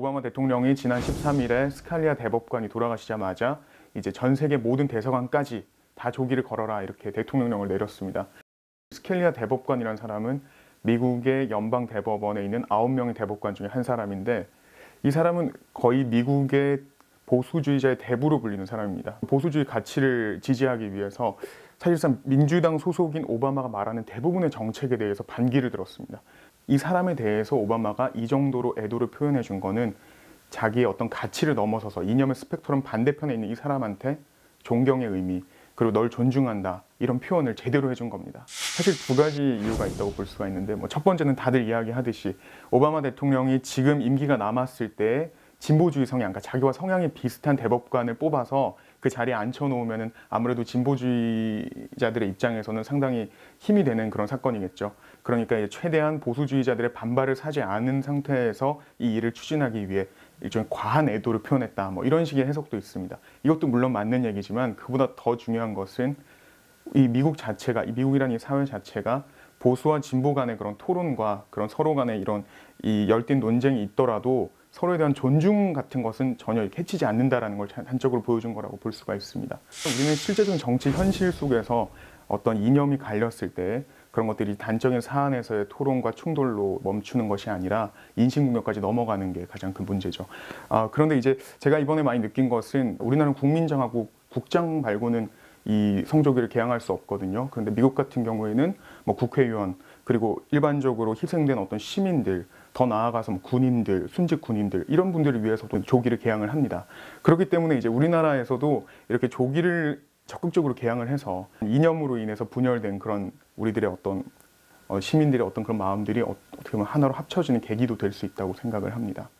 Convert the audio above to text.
오바마 대통령이 지난 13일에 스칼리아 대법관이 돌아가시자마자 이제 전 세계 모든 대사관까지 다 조기를 걸어라 이렇게 대통령령을 내렸습니다. 스칼리아 대법관이라는 사람은 미국의 연방 대법원에 있는 9명의 대법관 중에 한 사람인데 이 사람은 거의 미국의 보수주의자의 대부로 불리는 사람입니다. 보수주의 가치를 지지하기 위해서 사실상 민주당 소속인 오바마가 말하는 대부분의 정책에 대해서 반기를 들었습니다. 이 사람에 대해서 오바마가 이 정도로 애도를 표현해 준 거는 자기의 어떤 가치를 넘어서서 이념의 스펙트럼 반대편에 있는 이 사람한테 존경의 의미, 그리고 널 존중한다 이런 표현을 제대로 해준 겁니다. 사실 두 가지 이유가 있다고 볼 수가 있는데 첫 번째는 다들 이야기하듯이 오바마 대통령이 지금 임기가 남았을 때 진보주의 성향, 그러니까 자기와 성향이 비슷한 대법관을 뽑아서 그 자리에 앉혀놓으면 아무래도 진보주의자들의 입장에서는 상당히 힘이 되는 그런 사건이겠죠. 그러니까 최대한 보수주의자들의 반발을 사지 않은 상태에서 이 일을 추진하기 위해 일종의 과한 애도를 표현했다. 이런 식의 해석도 있습니다. 이것도 물론 맞는 얘기지만 그보다 더 중요한 것은 이 미국 자체가, 이 미국이라는 이 사회 자체가 보수와 진보 간의 그런 토론과 그런 서로 간의 이런 이 열띤 논쟁이 있더라도 서로에 대한 존중 같은 것은 전혀 해치지 않는다라는 걸 단적으로 보여준 거라고 볼 수가 있습니다. 우리는 실제적인 정치 현실 속에서 어떤 이념이 갈렸을 때 그런 것들이 단적인 사안에서의 토론과 충돌로 멈추는 것이 아니라 인식무명까지 넘어가는 게 가장 큰 문제죠. 그런데 이제 제가 이번에 많이 느낀 것은 우리나라는 국민정하고 국장 말고는 이 성조기를 개항할 수 없거든요. 그런데 미국 같은 경우에는 국회의원 그리고 일반적으로 희생된 어떤 시민들, 더 나아가서 군인들, 순직 군인들 이런 분들을 위해서도 조기를 개항을 합니다. 그렇기 때문에 이제 우리나라에서도 이렇게 조기를 적극적으로 개항을 해서 이념으로 인해서 분열된 그런 우리들의 어떤 시민들의 어떤 그런 마음들이 어떻게 보면 하나로 합쳐지는 계기도 될 수 있다고 생각을 합니다.